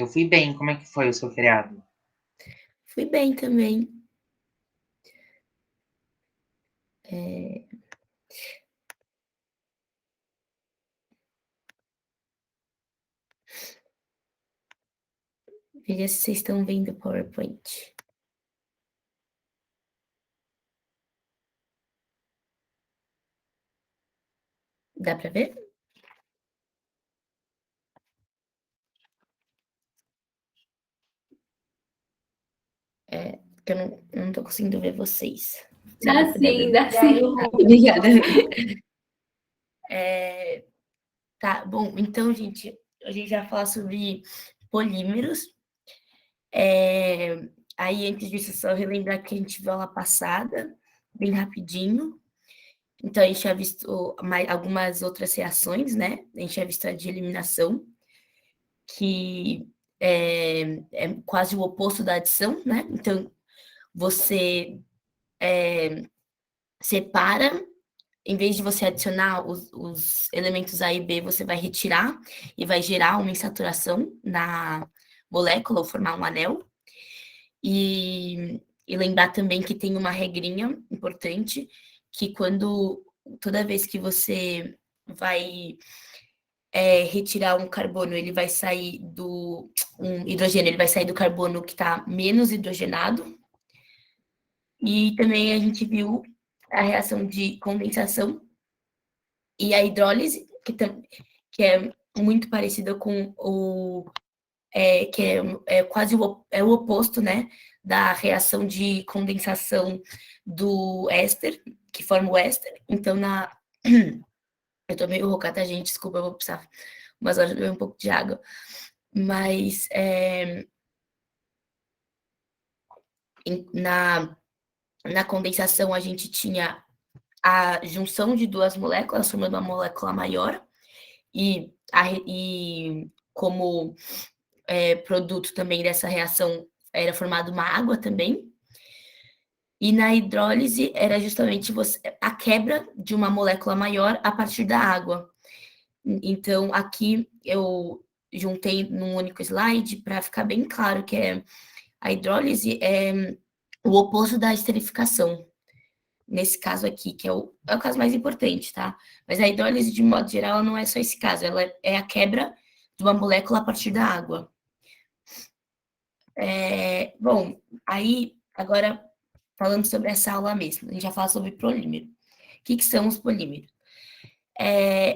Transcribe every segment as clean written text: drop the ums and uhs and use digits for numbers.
Eu fui bem, como é que foi o seu feriado? Fui bem também. É... Veja se vocês estão vendo o PowerPoint. Dá para ver? Porque eu não tô conseguindo ver vocês. Dá sim, dá sim. Obrigada. Tá, bom, então, gente, a gente vai falar sobre polímeros. Aí, antes disso, só relembrar que a gente viu aula passada, bem rapidinho. Então, a gente já visto algumas outras reações, né? A gente já visto a de eliminação, que é quase o oposto da adição, né? Então, você separa, em vez de você adicionar os elementos A e B, você vai retirar e vai gerar uma insaturação na molécula ou formar um anel. E lembrar também que tem uma regrinha importante, que toda vez que você vai retirar um carbono, ele vai sair um hidrogênio, ele vai sair do carbono que está menos hidrogenado. E também a gente viu a reação de condensação e a hidrólise, que é muito parecida com que é quase o oposto, né, da reação de condensação do éster, que forma o éster. Então, eu tô meio rouca, tá, gente? Desculpa, eu vou precisar umas horas de beber um pouco de água. Mas na condensação, a gente tinha a junção de duas moléculas, formando uma molécula maior, e como produto também dessa reação era formada uma água também. E na hidrólise era justamente a quebra de uma molécula maior a partir da água. Então, aqui eu juntei num único slide para ficar bem claro que a hidrólise é o oposto da esterificação. Nesse caso aqui, que é o caso mais importante, tá? Mas a hidrólise, de modo geral, ela não é só esse caso, ela é a quebra de uma molécula a partir da água. Bom, aí, agora, falando sobre essa aula mesmo, a gente já fala sobre polímero. O que são os polímeros?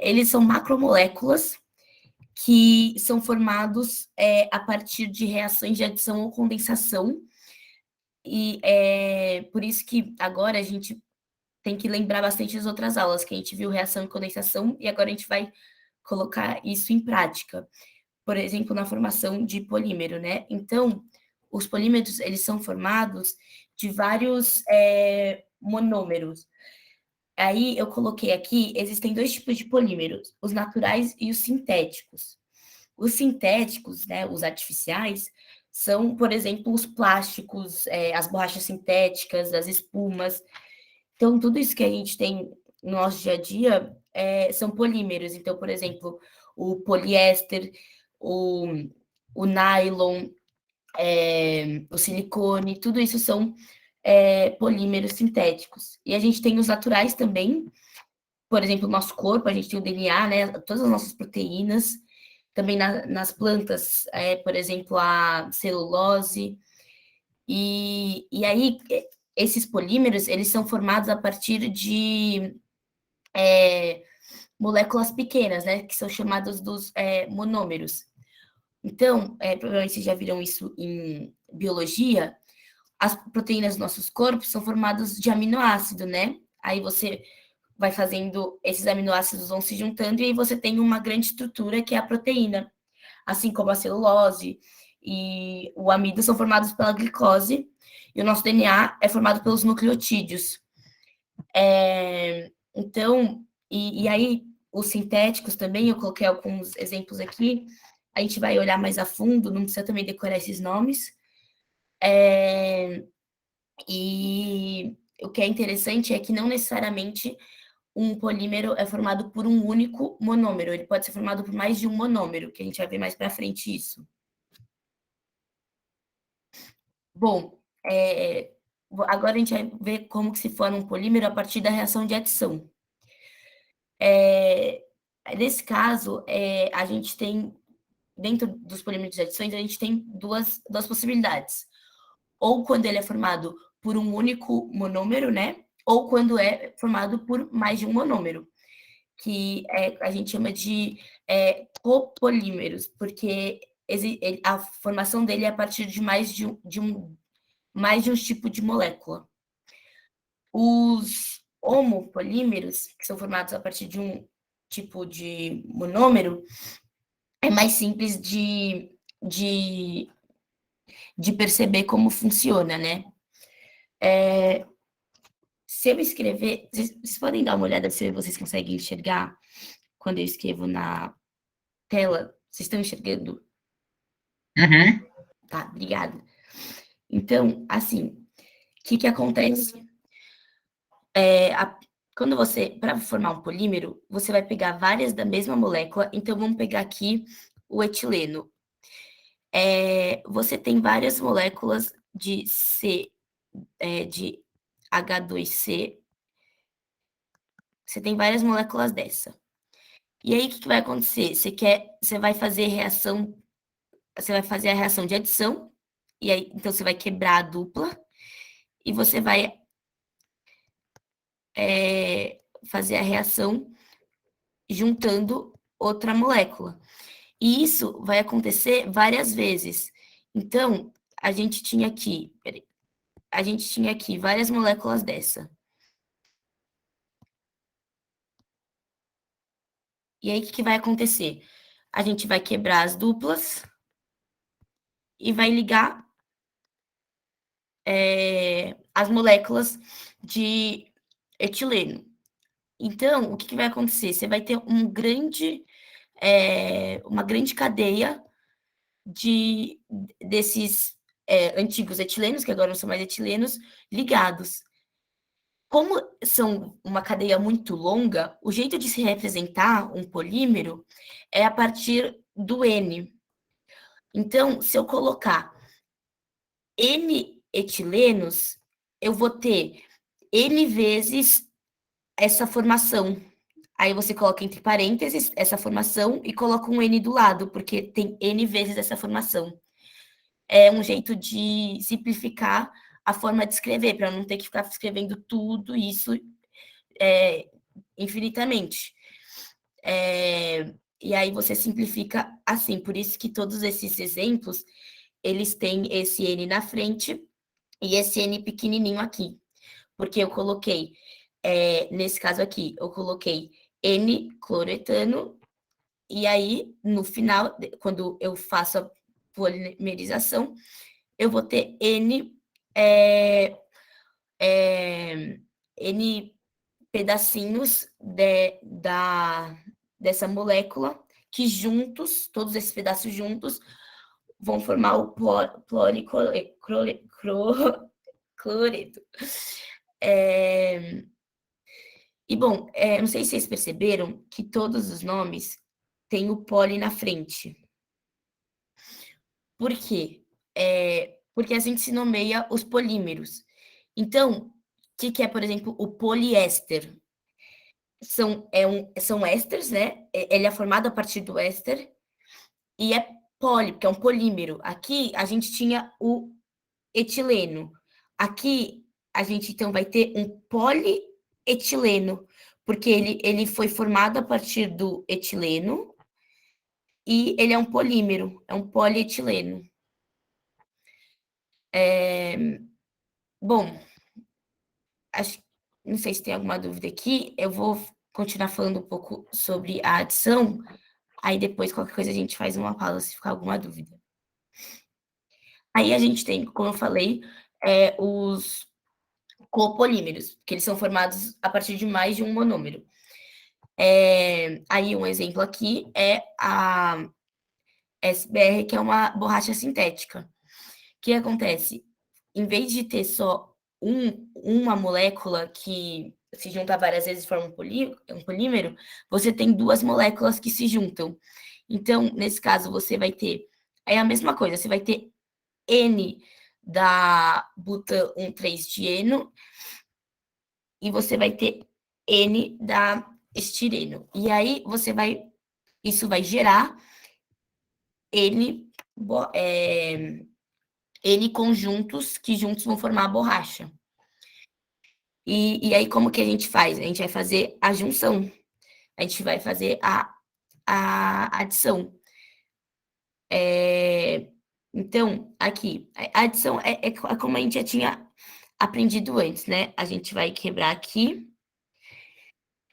Eles são macromoléculas que são formados a partir de reações de adição ou condensação, e por isso que agora a gente tem que lembrar bastante das outras aulas, que a gente viu reação e condensação, e agora a gente vai colocar isso em prática. Por exemplo, na formação de polímero, né? Então, os polímeros, eles são formados de vários monômeros. Aí, eu coloquei aqui, existem dois tipos de polímeros, os naturais e os sintéticos. Os sintéticos, né, os artificiais, são, por exemplo, os plásticos, as borrachas sintéticas, as espumas. Então, tudo isso que a gente tem no nosso dia a dia são polímeros. Então, por exemplo, o poliéster, o nylon, o silicone, tudo isso são polímeros sintéticos. E a gente tem os naturais também, por exemplo, o nosso corpo, a gente tem o DNA, né? Todas as nossas proteínas, também nas plantas, por exemplo, a celulose. E aí, esses polímeros, eles são formados a partir de moléculas pequenas, né? Que são chamados dos monômeros. Então, provavelmente vocês já viram isso em biologia, as proteínas dos nossos corpos são formadas de aminoácido, né? Aí você vai fazendo, esses aminoácidos vão se juntando e aí você tem uma grande estrutura que é a proteína, assim como a celulose e o amido são formados pela glicose e o nosso DNA é formado pelos nucleotídeos. Então, e aí os sintéticos também, eu coloquei alguns exemplos aqui, a gente vai olhar mais a fundo, não precisa também decorar esses nomes. E o que é interessante é que não necessariamente um polímero é formado por um único monômero, ele pode ser formado por mais de um monômero, que a gente vai ver mais para frente isso. Bom, agora a gente vai ver como que se forma um polímero a partir da reação de adição. Nesse caso, a gente tem, dentro dos polímeros de adições, a gente tem duas possibilidades. Ou quando ele é formado por um único monômero, né? Ou quando é formado por mais de um monômero, que a gente chama de copolímeros, porque a formação dele é a partir de mais de um tipo de molécula. Os homopolímeros, que são formados a partir de um tipo de monômero, é mais simples de perceber como funciona, né? Se eu escrever, vocês podem dar uma olhada se vocês conseguem enxergar quando eu escrevo na tela? Vocês estão enxergando? Uhum. Tá, obrigada. Então, assim, o que acontece? Quando para formar um polímero, você vai pegar várias da mesma molécula. Então, vamos pegar aqui o etileno. Você tem várias moléculas de de H2C. Você tem várias moléculas dessa. E aí, o que vai acontecer? Você vai fazer a reação de adição, e aí, então, você vai quebrar a dupla, e você vai fazer a reação juntando outra molécula. E isso vai acontecer várias vezes. Então, a gente tinha aqui várias moléculas dessa. E aí, o que vai acontecer? A gente vai quebrar as duplas e vai ligar as moléculas de etileno. Então, o que vai acontecer? Você vai ter uma grande cadeia desses antigos etilenos, que agora não são mais etilenos, ligados. Como são uma cadeia muito longa, o jeito de se representar um polímero é a partir do N. Então, se eu colocar N etilenos, eu vou ter N vezes essa formação. Aí você coloca entre parênteses essa formação e coloca um N do lado, porque tem N vezes essa formação. É um jeito de simplificar a forma de escrever, para não ter que ficar escrevendo tudo isso infinitamente. E aí você simplifica assim, por isso que todos esses exemplos, eles têm esse N na frente e esse N pequenininho aqui. Porque eu coloquei, nesse caso aqui, eu coloquei N-cloretano, e aí, no final, quando eu faço a polimerização, eu vou ter N pedacinhos dessa molécula que juntos, todos esses pedaços juntos, vão formar o cloreto. E, bom, não sei se vocês perceberam que todos os nomes têm o poli na frente. Por quê? Porque a gente se nomeia os polímeros. Então, o que é, por exemplo, o poliéster? São ésteres, né? Ele é formado a partir do éster e é poli, porque é um polímero. Aqui a gente tinha o etileno. Aqui a gente então vai ter um polietileno, porque ele foi formado a partir do etileno e ele é um polímero, é um polietileno. Bom, não sei se tem alguma dúvida aqui, eu vou continuar falando um pouco sobre a adição, aí depois qualquer coisa a gente faz uma pausa se ficar alguma dúvida. Aí a gente tem, como eu falei, os copolímeros, que eles são formados a partir de mais de um monômero. Aí um exemplo aqui é a SBR, que é uma borracha sintética. O que acontece? Em vez de ter só uma molécula que se junta várias vezes e forma um polímero, você tem duas moléculas que se juntam. Então, nesse caso, você vai ter... É a mesma coisa, você vai ter N da butan-1,3-dieno e você vai ter N da estireno. E aí isso vai gerar N conjuntos que juntos vão formar a borracha. E aí como que a gente faz? A gente vai fazer a junção. A gente vai fazer a adição. Então, aqui, a adição é como a gente já tinha aprendido antes, né? A gente vai quebrar aqui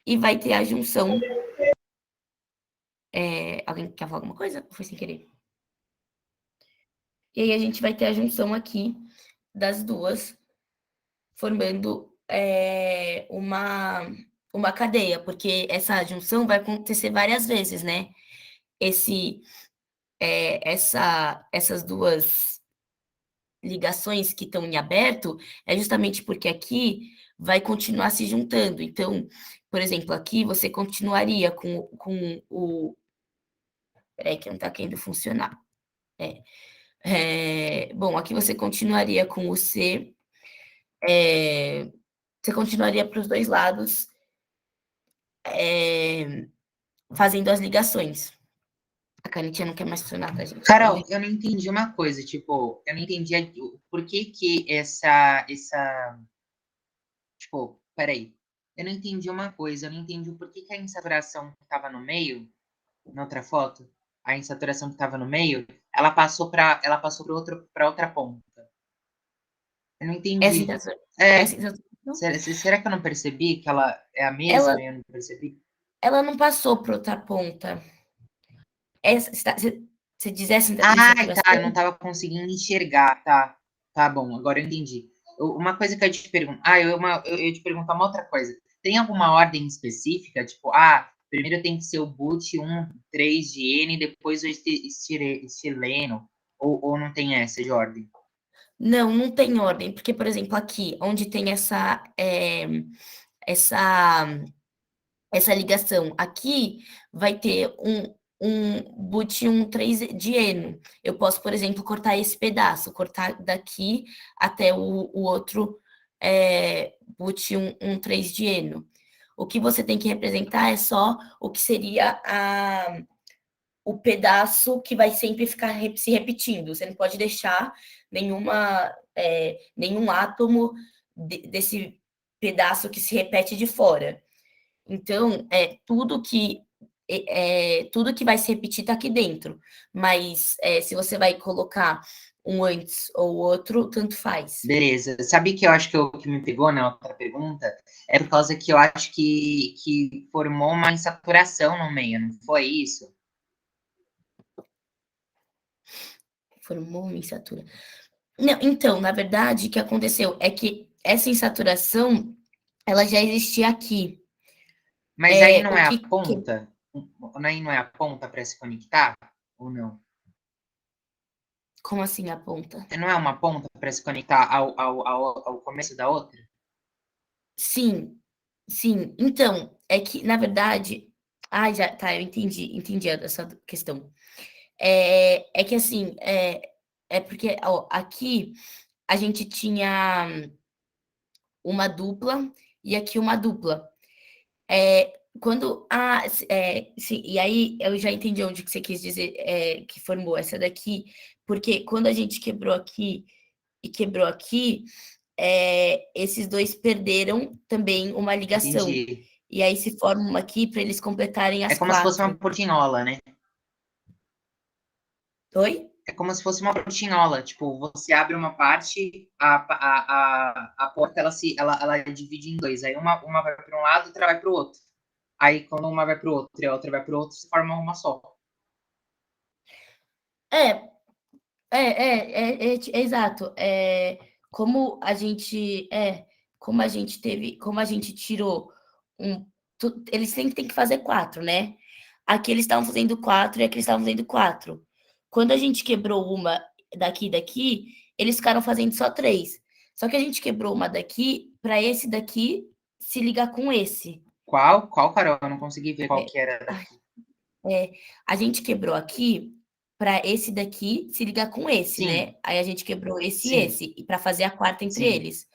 e vai ter a junção. Alguém quer falar alguma coisa? Ou foi sem querer? E aí a gente vai ter a junção aqui das duas, formando uma cadeia, porque essa junção vai acontecer várias vezes, né? Essas duas ligações que estão em aberto é justamente porque aqui vai continuar se juntando. Então, por exemplo, aqui você continuaria com o... Peraí que não está querendo funcionar. Bom, aqui você continuaria com o C, você continuaria para os dois lados fazendo as ligações. A canetinha não quer mais funcionar, tá, gente? Carol, eu não entendi uma coisa, tipo, eu não entendi por que essa, tipo, peraí, eu não entendi uma coisa, eu não entendi por que a insaturação que estava no meio, na outra foto, a insaturação que estava no meio, ela passou para outra ponta. Eu não entendi. Será que eu não percebi que ela é a mesma e eu não percebi? Ela não passou para outra ponta. Você diz essa insaturação? Tá, eu não estava conseguindo enxergar, tá. Tá bom, agora eu entendi. Uma coisa que eu ia te perguntar, eu ia te perguntar uma outra coisa. Tem alguma ordem específica? Tipo, primeiro tem que ser o boot 1,3-diene, depois o estileno, ou não tem essa de ordem? Não tem ordem, porque, por exemplo, aqui, onde tem essa ligação, aqui vai ter um boot 1,3-dieno. Eu posso, por exemplo, cortar esse pedaço, cortar daqui até o outro boot 1,3-dieno. O que você tem que representar é só o que seria o pedaço que vai sempre ficar se repetindo. Você não pode deixar nenhum átomo desse pedaço que se repete de fora. Então, tudo que vai se repetir está aqui dentro. Mas se você vai colocar um antes ou outro, tanto faz. Beleza. Sabe que eu acho que o que me pegou na outra pergunta é por causa que eu acho que formou uma insaturação no meio, não foi isso? Formou uma insatura. Não, então, na verdade, o que aconteceu é que essa insaturação, ela já existia aqui. Mas aí não é a ponta? Aí não é a ponta para se conectar? Ou não? Como assim a ponta? Não é uma ponta para se conectar ao começo da outra? Sim. Então, é que, na verdade... já, tá, eu entendi essa questão. É que, assim, porque, ó, aqui a gente tinha uma dupla e aqui uma dupla. Sim, e aí eu já entendi onde que você quis dizer que formou essa daqui, porque quando a gente quebrou aqui e quebrou aqui, esses dois perderam também uma ligação. Entendi. E aí se forma uma aqui para eles completarem as 4. É como se fosse uma portinhola, né? Oi? É como se fosse uma portinhola. Tipo, você abre uma parte, a porta ela divide em dois. Aí uma vai para um lado, outra vai para o outro. Aí quando uma vai para o outro e a outra vai para o outro, se forma uma só. Exato. Como a gente tirou eles sempre têm que fazer 4, né? Aqui eles estavam fazendo 4 e aqui eles estavam fazendo 4. Quando a gente quebrou uma daqui, eles ficaram fazendo só 3. Só que a gente quebrou uma daqui para esse daqui se ligar com esse. Qual, Carol? Eu não consegui ver qual que era daqui. A gente quebrou aqui para esse daqui se ligar com esse, Sim. né? Aí a gente quebrou esse Sim. e esse, e para fazer a quarta entre Sim. eles.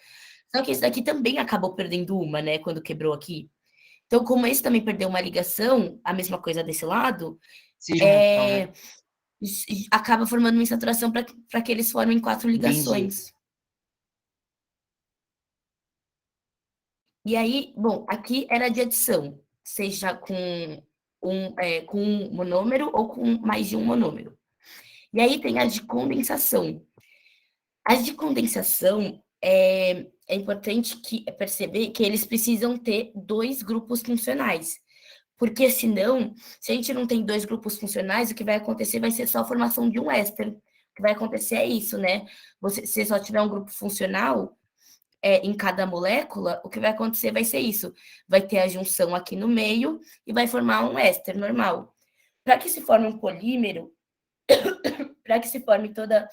Só que esse daqui também acabou perdendo uma, né? Quando quebrou aqui. Então, como esse também perdeu uma ligação, a mesma coisa desse lado, Se juntam, né? acaba formando uma insaturação para que eles formem 4 Entendi. ligações. E aí, bom, aqui era de adição, seja com um monômero ou com mais de um monômero. E aí tem a de condensação. As de condensação é importante perceber que eles precisam ter 2 grupos funcionais. Porque senão, se a gente não tem 2 grupos funcionais, o que vai acontecer vai ser só a formação de um éster. O que vai acontecer é isso, né? Se só tiver um grupo funcional em cada molécula, o que vai acontecer vai ser isso. Vai ter a junção aqui no meio e vai formar um éster normal. Para que se forme um polímero, para que se forme toda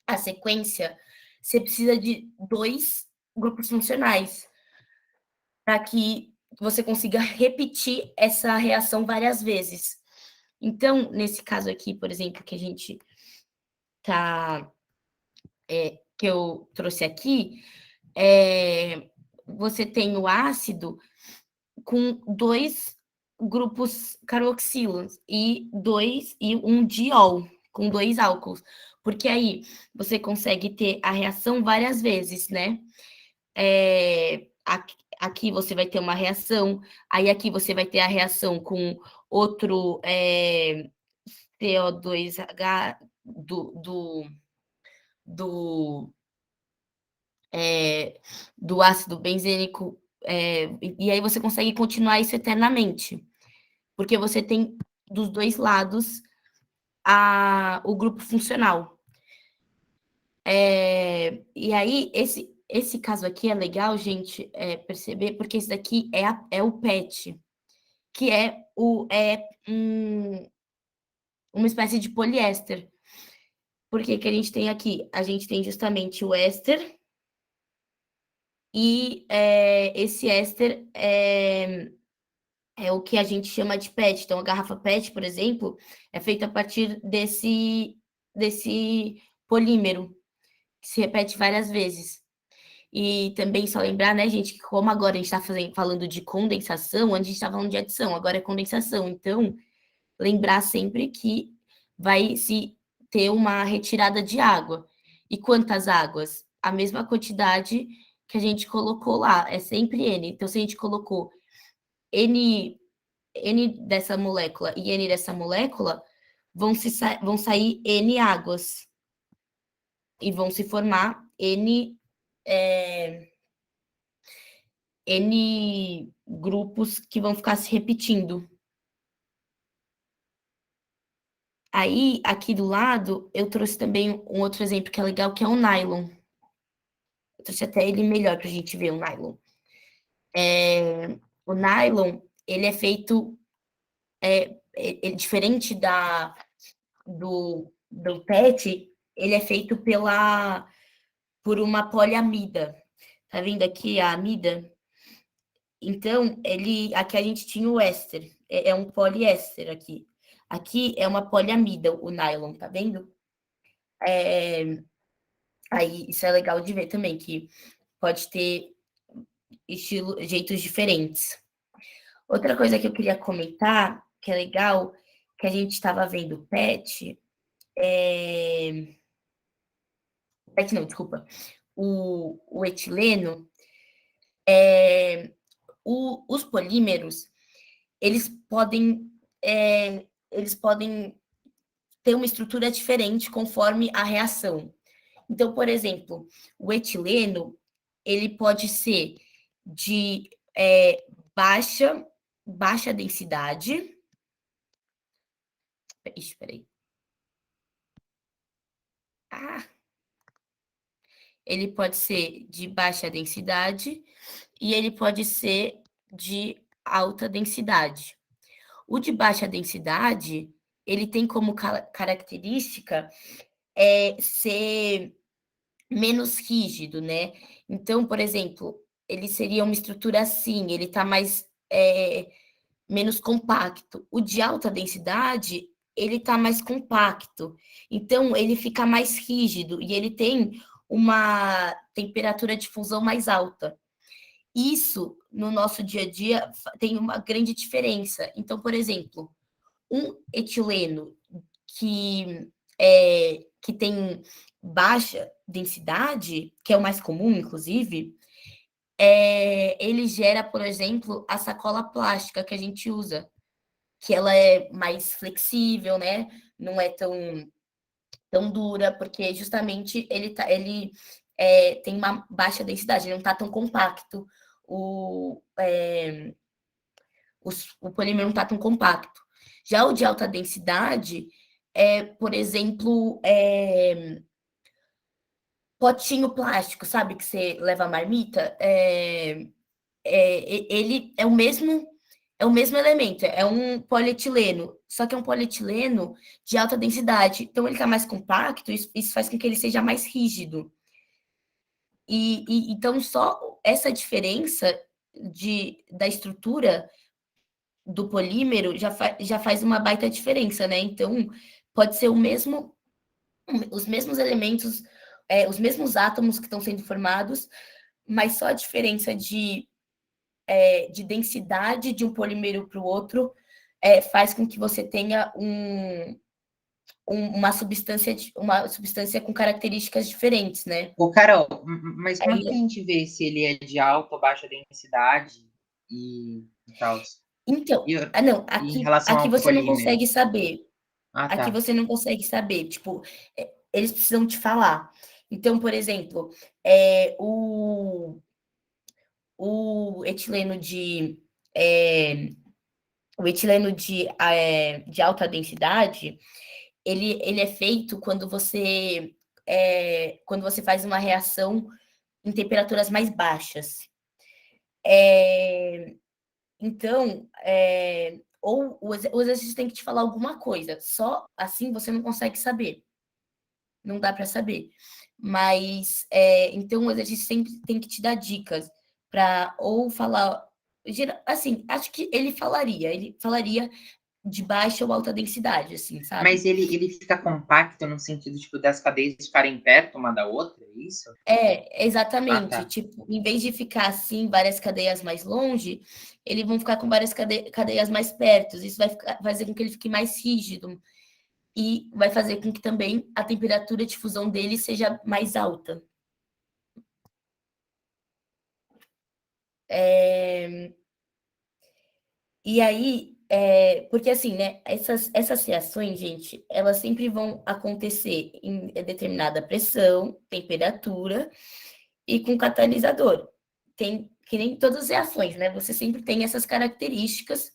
a sequência, você precisa de 2 grupos funcionais para que você consiga repetir essa reação várias vezes. Então, nesse caso aqui, por exemplo, que a gente que eu trouxe aqui, você tem o ácido com 2 grupos carboxilos e um diol, com 2 álcools, porque aí você consegue ter a reação várias vezes, né? Aqui você vai ter uma reação, aí aqui você vai ter a reação com outro CO2H do ácido benzênico, e aí você consegue continuar isso eternamente, porque você tem dos 2 lados o grupo funcional. E aí, esse caso aqui é legal, gente, perceber, porque esse daqui é o PET, que é uma espécie de poliéster. Por que que a gente tem aqui? A gente tem justamente o éster, e esse éster é o que a gente chama de PET. Então, a garrafa PET, por exemplo, é feita a partir desse polímero, que se repete várias vezes. E também só lembrar, né, gente, que como agora a gente está falando de condensação, antes a gente estava falando de adição, agora é condensação. Então, lembrar sempre que vai se ter uma retirada de água. E quantas águas? A mesma quantidade que a gente colocou lá, é sempre N. Então, se a gente colocou N dessa molécula e N dessa molécula, vão sair N águas. E vão se formar N grupos que vão ficar se repetindo. Aí, aqui do lado, eu trouxe também um outro exemplo que é legal, que é o nylon. Eu trouxe até ele melhor para a gente ver o nylon. O nylon, ele é feito diferente do PET, ele é feito por uma poliamida. Tá vendo aqui a amida? Então, aqui a gente tinha o éster, é um poliéster aqui. Aqui é uma poliamida, o nylon, tá vendo? Aí, isso é legal de ver também, que pode ter jeitos diferentes. Outra coisa que eu queria comentar, que é legal, que a gente estava vendo PET, PET não, desculpa, o etileno, os polímeros, eles podem ter uma estrutura diferente conforme a reação. Então, por exemplo, o etileno, ele pode ser de baixa densidade. Espera aí. Ele pode ser de baixa densidade e ele pode ser de alta densidade. O de baixa densidade, ele tem como característica ser menos rígido, né? Então, por exemplo, ele seria uma estrutura assim, ele está menos compacto. O de alta densidade, ele tá mais compacto. Então, ele fica mais rígido e ele tem uma temperatura de fusão mais alta. Isso, no nosso dia a dia, tem uma grande diferença. Então, por exemplo, um etileno que tem baixa densidade, que é o mais comum, inclusive, ele gera, por exemplo, a sacola plástica que a gente usa, que ela é mais flexível, né? Não é tão dura, porque justamente ele tem uma baixa densidade, ele não está tão compacto. O, é, o polímero não está tão compacto. Já o de alta densidade por exemplo, potinho plástico, sabe, que você leva a marmita, ele é o mesmo elemento, é um polietileno, só que é um polietileno de alta densidade, então ele está mais compacto, isso faz com que ele seja mais rígido. Então só essa diferença da estrutura do polímero já faz uma baita diferença, né? Então pode ser os mesmos elementos, os mesmos átomos que estão sendo formados, mas só a diferença de densidade de um polímero para o outro faz com que você tenha uma substância com características diferentes, né? Ô, Carol, mas como é que a gente vê se ele é de alta ou baixa densidade e tal? Então, E, não, e em relação aqui ao você não polímero? consegue saber. Ah, Aqui tá. você não consegue saber. Tipo, eles precisam te falar. Então, por exemplo, o etileno de de alta densidade, ele é feito quando você faz uma reação em temperaturas mais baixas. Então, ou o exercício tem que te falar alguma coisa, só assim você não consegue saber. Não dá para saber. Mas, então, o exercício sempre tem que te dar dicas para ou falar. Assim, acho que ele falaria de baixa ou alta densidade, assim, sabe? Mas ele fica compacto no sentido, tipo, das cadeias ficarem perto uma da outra, é isso? Ah, Exatamente. tá. Tipo, em vez de ficar assim, várias cadeias mais longe, eles vão ficar com várias cadeias mais perto. Isso vai fazer com que ele fique mais rígido e vai fazer com que também a temperatura de fusão dele seja mais alta. E aí, porque assim, né, essas reações, gente, elas sempre vão acontecer em determinada pressão, temperatura e com catalisador. Tem que nem todas as reações, né? Você sempre tem essas características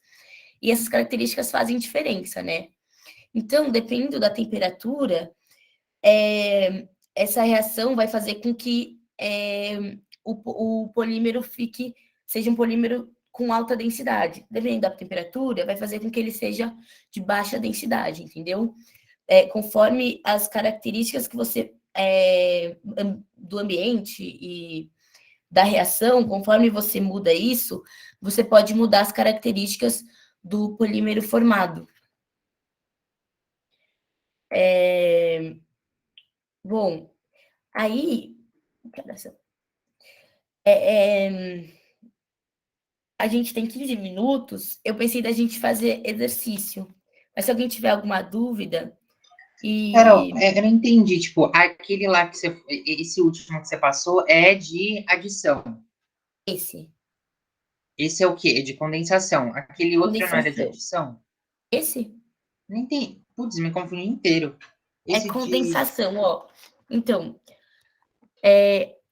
e essas características fazem diferença, né? Então, dependendo da temperatura, essa reação vai fazer com que o polímero seja um polímero com alta densidade. Dependendo da temperatura, vai fazer com que ele seja de baixa densidade, entendeu? Conforme as características que você do ambiente e da reação, conforme você muda isso, você pode mudar as características do polímero formado. Bom, aí a gente tem 15 minutos, eu pensei da gente fazer exercício. Mas se alguém tiver alguma dúvida Carol, e eu não entendi, tipo, aquele lá que você, esse último que você passou é de adição. esse, Esse é o quê? É de condensação. Aquele outro não era de condensação. adição? Esse Não entendi. Putz, me confundi inteiro. é Esse de. condensação, ó. Então,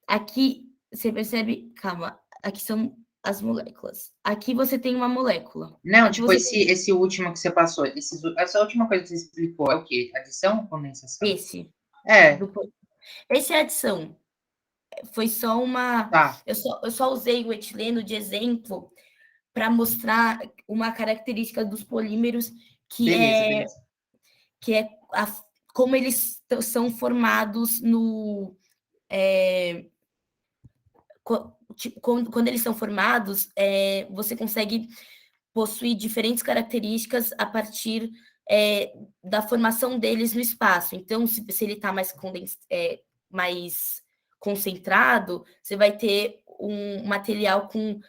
aqui você percebe, calma, aqui são as moléculas. Aqui você tem uma molécula. Não, Aqui tipo, você tem esse último que você passou, essa última coisa que você explicou é o quê? Adição ou condensação? esse. É, Esse é adição. Foi só uma. tá. Eu só usei o etileno de exemplo para mostrar uma característica dos polímeros que Beleza, é, beleza. que é como eles são formados no. Quando eles são formados, você consegue possuir diferentes características a partir da formação deles no espaço. Então, se ele está mais concentrado, você vai ter um material com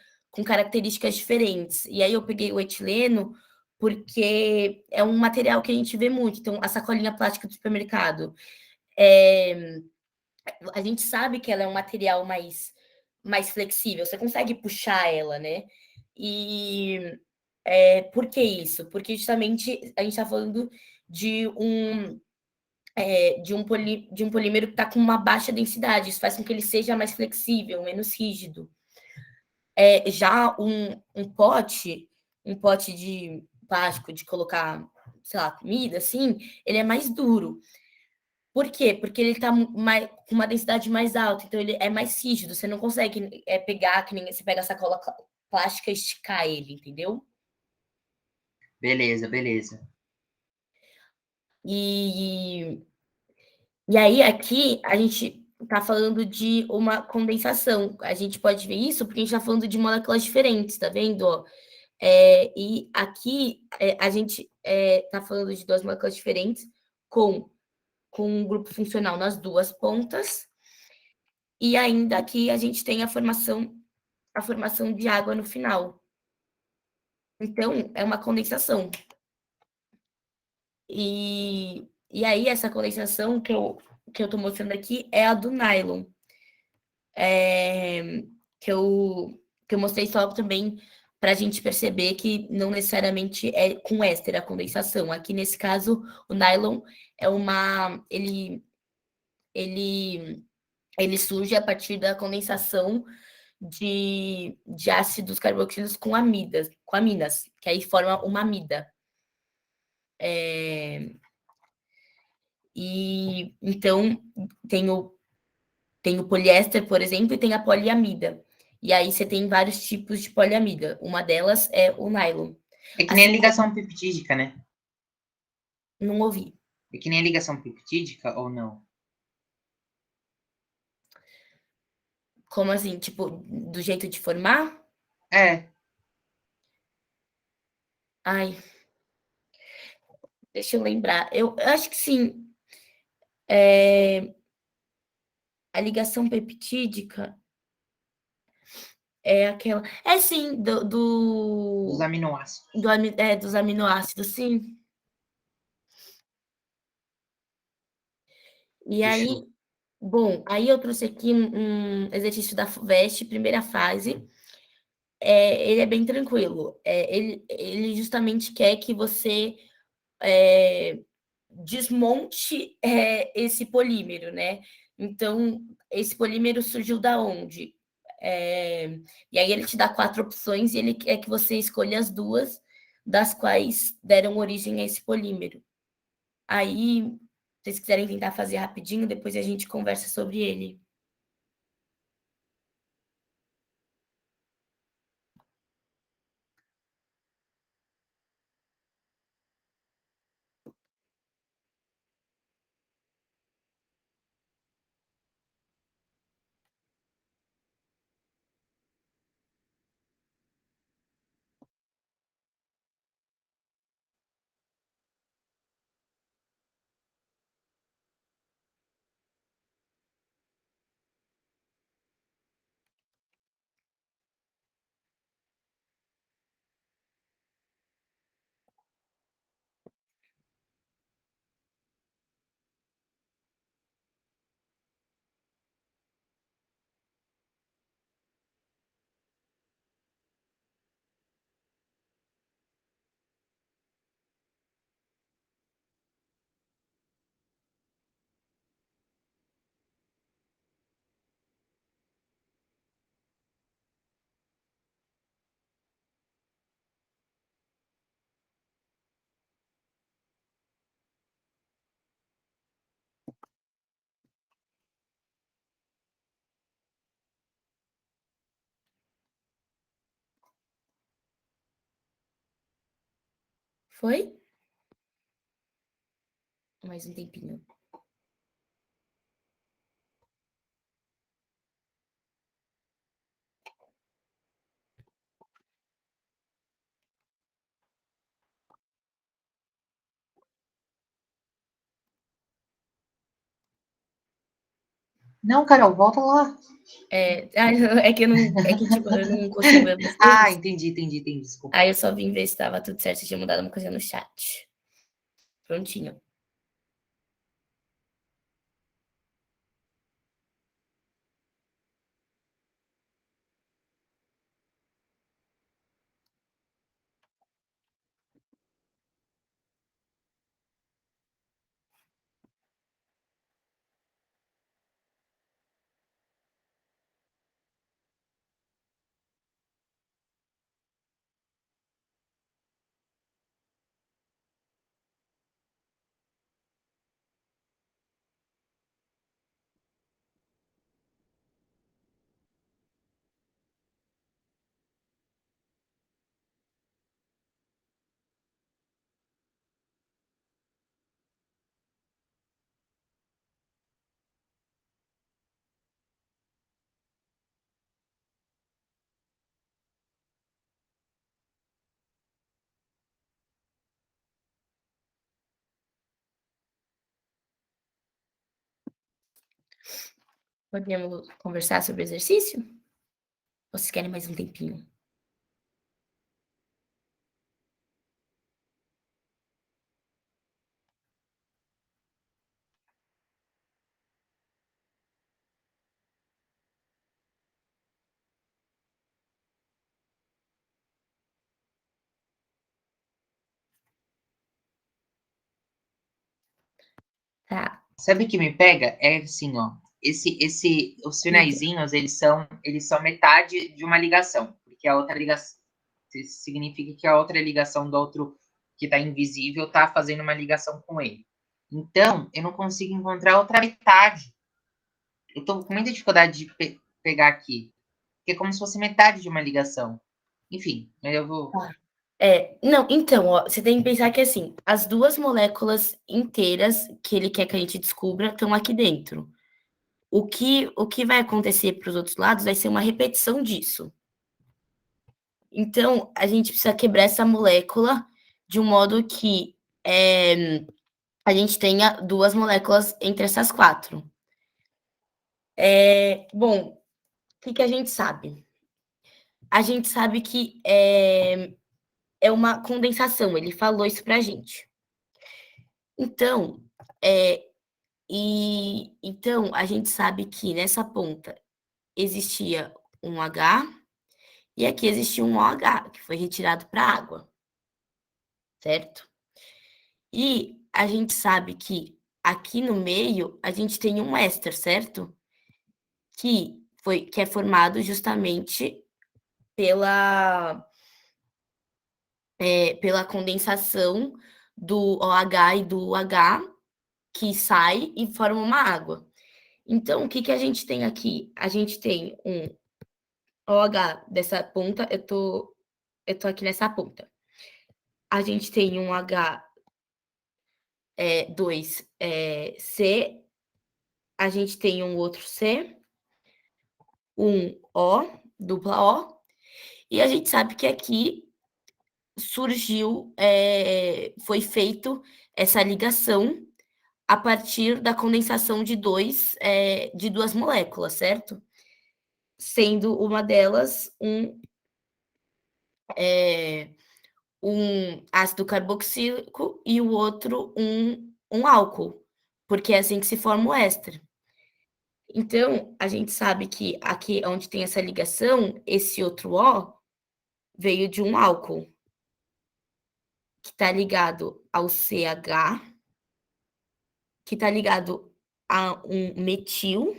características diferentes. E aí eu peguei o etileno porque é um material que a gente vê muito. Então, a sacolinha plástica do supermercado. A gente sabe que ela é um material mais flexível, você consegue puxar ela, né? E por que isso? Porque justamente a gente está falando de de um polímero que está com uma baixa densidade, isso faz com que ele seja mais flexível, menos rígido. Já um pote de plástico de colocar, sei lá, comida, assim, ele é mais duro. Por quê? Porque ele está com uma densidade mais alta, então ele é mais rígido, você não consegue pegar, que nem você pega a sacola plástica e esticar ele, entendeu? Beleza, beleza. E, e aí, aqui, a gente está falando de uma condensação. A gente pode ver isso porque a gente está falando de moléculas diferentes, tá vendo? E aqui, a gente está falando de duas moléculas diferentes com um grupo funcional nas duas pontas. E ainda aqui a gente tem a formação de água no final. Então, é uma condensação. E aí, essa condensação que eu estou mostrando aqui é a do nylon. Que eu mostrei só também para a gente perceber que não necessariamente é com éster a condensação. Aqui, nesse caso, o nylon é ele surge a partir da condensação de ácidos carboxílicos com aminas, que aí forma uma amida. E então tem o poliéster, por exemplo, e tem a poliamida. E aí você tem vários tipos de poliamida. Uma delas é o nylon. É que nem a Assim, ligação peptídica, né? não ouvi. É que nem a ligação peptídica ou não? Como assim? Tipo, do jeito de formar? É, Ai, deixa eu lembrar. Eu acho que sim. A ligação peptídica é aquela. É sim, dos aminoácidos. dos aminoácidos, sim. E Fechou. aí, bom, aí eu trouxe aqui um exercício da FUVEST, primeira fase. Ele é bem tranquilo. Ele justamente quer que você desmonte esse polímero, né? Então, esse polímero surgiu da onde? E aí ele te dá 4 opções e ele quer que você escolha as duas das quais deram origem a esse polímero. Aí, se vocês quiserem tentar fazer rapidinho, depois a gente conversa sobre ele. Foi? Mais um tempinho. Não, Carol, volta lá. É que tipo, eu não consigo ver as coisas. Entendi, desculpa. Aí eu só vim ver se estava tudo certo, se tinha mudado uma coisa no chat. Prontinho. Podemos conversar sobre o exercício? Ou vocês querem mais um tempinho? Tá. Sabe o que me pega? É assim, ó. Os finaizinhos, eles são metade de uma ligação, porque a outra ligação significa que a outra ligação do outro que está invisível está fazendo uma ligação com ele. Então, eu não consigo encontrar a outra metade. Eu estou com muita dificuldade de pegar aqui, porque é como se fosse metade de uma ligação. Enfim, eu vou. Não, então, ó, você tem que pensar que, assim, as duas moléculas inteiras que ele quer que a gente descubra estão aqui dentro. O que vai acontecer para os outros lados vai ser uma repetição disso. Então, a gente precisa quebrar essa molécula de um modo que a gente tenha duas moléculas entre essas quatro. Bom, o que a gente sabe? A gente sabe que é uma condensação, ele falou isso para a gente. Então, então, a gente sabe que nessa ponta existia um H e aqui existia um OH, que foi retirado para a água, certo? E a gente sabe que aqui no meio a gente tem um éster, certo? Que é formado justamente pela condensação do OH e do H, que sai e forma uma água. Então, o que a gente tem aqui? A gente tem um OH dessa ponta, eu tô aqui nessa ponta. A gente tem um H2C, a gente tem um outro C, um O, dupla O, e a gente sabe que aqui surgiu, foi feito essa ligação a partir da condensação de duas moléculas, certo? Sendo uma delas um ácido carboxílico e o outro um álcool, porque é assim que se forma o éster. Então, a gente sabe que aqui onde tem essa ligação, esse outro O veio de um álcool, que está ligado ao CH, que está ligado a um metil,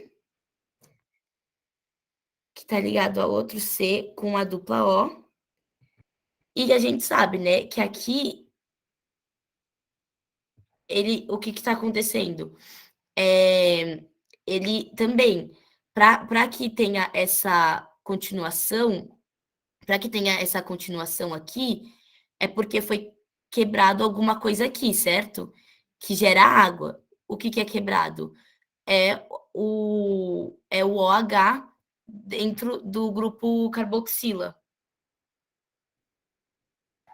que está ligado a outro C com a dupla O. E a gente sabe, né, que aqui o que está acontecendo? Ele também, para que tenha essa continuação, aqui, é porque foi quebrado alguma coisa aqui, certo? Que gera água. O que é quebrado? É o OH dentro do grupo carboxila.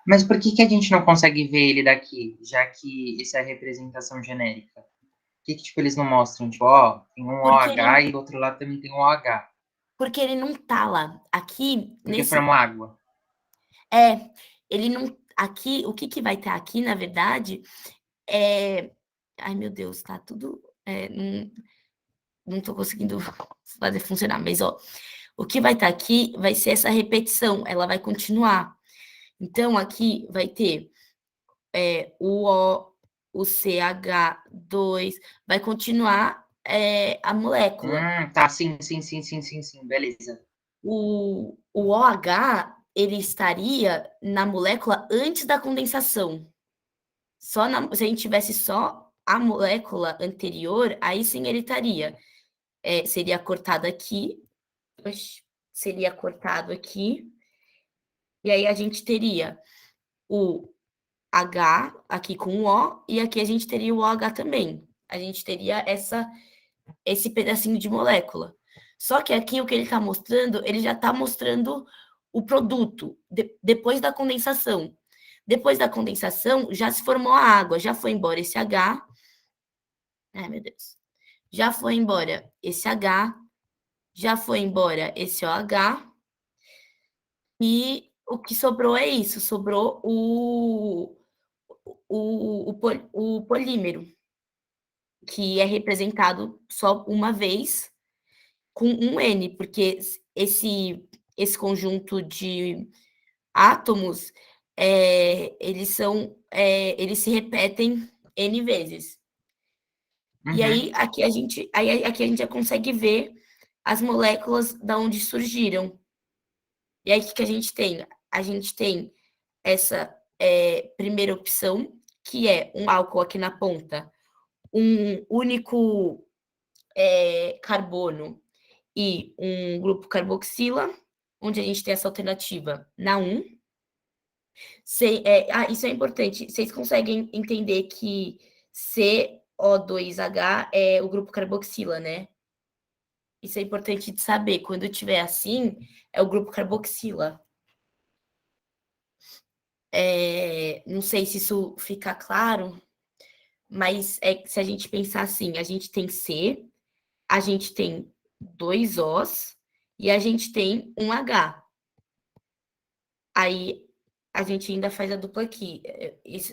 Mas por que a gente não consegue ver ele daqui, já que isso é a representação genérica? que tipo, eles não mostram? Tipo, ó, tem um Porque OH e do outro lado também tem um OH. porque ele não tá lá. Aqui, Porque nesse. forma água. Ele não. Aqui, o que, que vai estar aqui, na verdade, é. Ai, meu Deus, tá tudo. Não tô conseguindo fazer funcionar, mas ó, o que vai estar aqui vai ser essa repetição, ela vai continuar. Então, aqui vai ter o O, o CH2, vai continuar a molécula. Tá, sim, sim, sim, sim, sim, sim, beleza. O OH, ele estaria na molécula antes da condensação. Se a gente tivesse só a molécula anterior, aí sim ele estaria. Seria cortado aqui, seria cortado aqui, e aí a gente teria o H aqui com o O, e aqui a gente teria o OH também. A gente teria esse pedacinho de molécula. Só que aqui o que ele está mostrando, ele já está mostrando o produto, depois da condensação. Depois da condensação, já se formou a água, já foi embora esse H. Ai, meu Deus. Já foi embora esse H, já foi embora esse OH, e o que sobrou é isso, sobrou o polímero, que é representado só uma vez com um N, porque esse conjunto de átomos, eles se repetem N vezes. E Uhum. aí aqui a gente já consegue ver as moléculas da onde surgiram. E aí o que, que a gente tem? A gente tem essa primeira opção, que é um álcool aqui na ponta, um único carbono e um grupo carboxila, onde a gente tem essa alternativa na 1. Isso é importante. Vocês conseguem entender que CO2H é o grupo carboxila, né? Isso é importante de saber. Quando tiver assim, é o grupo carboxila. Não sei se isso fica claro, mas se a gente pensar assim, a gente tem C, a gente tem 2 Os e a gente tem um H. Aí a gente ainda faz a dupla aqui.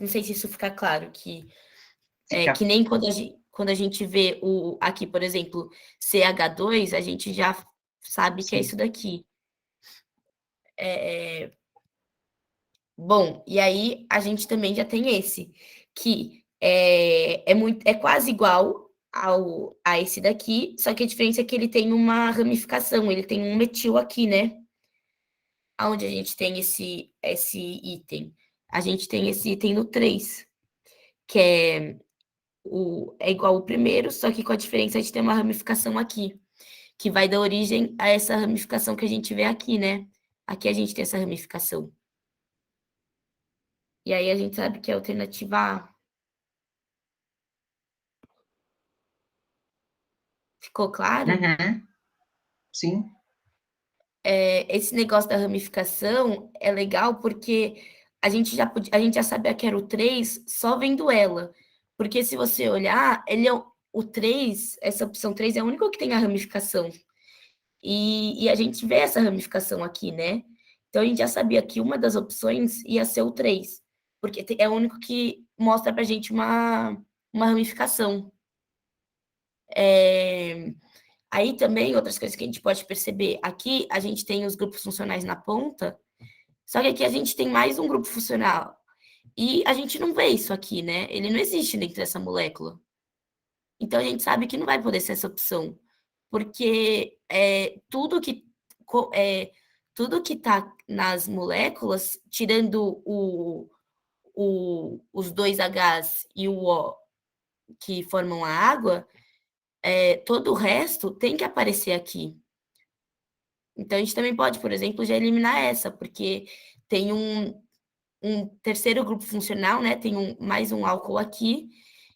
Não sei se isso fica claro, que Fica, nem quando a gente vê aqui, por exemplo, CH2, a gente já sabe que é sim. isso daqui. Bom, e aí a gente também já tem esse, que é quase igual a esse daqui, só que a diferença é que ele tem uma ramificação, ele tem um metil aqui, né? Onde a gente tem esse item? A gente tem esse item no 3, que é igual ao primeiro, só que com a diferença de ter uma ramificação aqui, que vai dar origem a essa ramificação que a gente vê aqui, né? Aqui a gente tem essa ramificação. E aí a gente sabe que é a alternativa A. Ficou claro? Uhum. Sim. Esse negócio da ramificação é legal porque a gente já sabia que era o 3 só vendo ela. Porque se você olhar, ele é o 3, essa opção 3 é a única que tem a ramificação. E a gente vê essa ramificação aqui, né? Então a gente já sabia que uma das opções ia ser o 3, porque é o único que mostra pra gente uma ramificação. Aí também, outras coisas que a gente pode perceber, aqui a gente tem os grupos funcionais na ponta, só que aqui a gente tem mais um grupo funcional. E a gente não vê isso aqui, né? Ele não existe dentro dessa molécula. Então a gente sabe que não vai poder ser essa opção, porque tudo que está nas moléculas, tirando os dois Hs e o O que formam a água, todo o resto tem que aparecer aqui. Então a gente também pode, por exemplo, já eliminar essa, porque tem um terceiro grupo funcional, né? Tem mais um álcool aqui,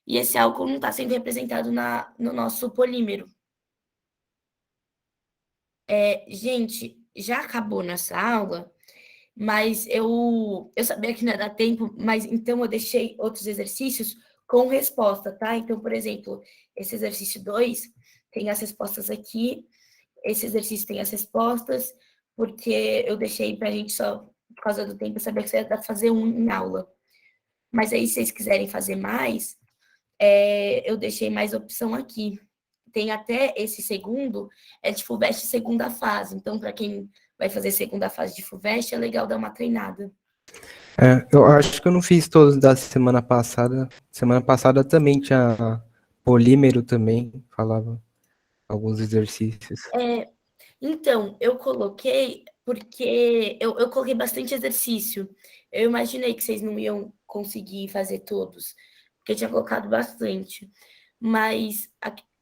e esse álcool não está sendo representado no nosso polímero. Gente, já acabou nossa aula, mas eu sabia que não ia dar tempo, mas então eu deixei outros exercícios com resposta, tá? Então, por exemplo, esse exercício 2 tem as respostas aqui, esse exercício tem as respostas, porque eu deixei pra gente só, por causa do tempo, eu sabia que você ia dar pra fazer um em aula. Mas aí, se vocês quiserem fazer mais, eu deixei mais opção aqui. Tem até esse segundo, é de FUVEST segunda fase. Então, para quem vai fazer segunda fase de FUVEST, é legal dar uma treinada. Eu acho que eu não fiz todos da semana passada. Semana passada também tinha polímero também, falava alguns exercícios. Então, eu coloquei porque eu coloquei bastante exercício. Eu imaginei que vocês não iam conseguir fazer todos, porque eu tinha colocado bastante. Mas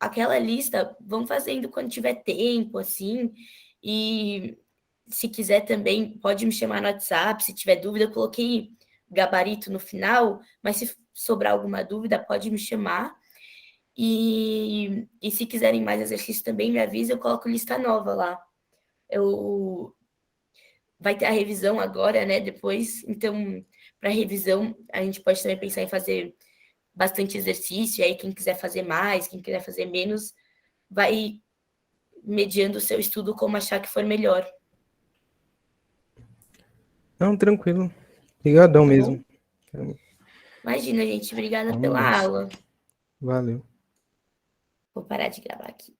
aquela lista, vão fazendo quando tiver tempo, assim. E se quiser também, pode me chamar no WhatsApp. Se tiver dúvida, eu coloquei gabarito no final, mas se sobrar alguma dúvida, pode me chamar. E se quiserem mais exercício também, me avisa, eu coloco lista nova lá. Vai ter a revisão agora, né? Depois, então, para revisão, a gente pode também pensar em fazer bastante exercício, e aí quem quiser fazer mais, quem quiser fazer menos, vai mediando o seu estudo como achar que for melhor. Não, tranquilo. Obrigadão mesmo. Imagina, gente. Obrigada Vamos pela nessa. aula. Valeu. Vou parar de gravar aqui.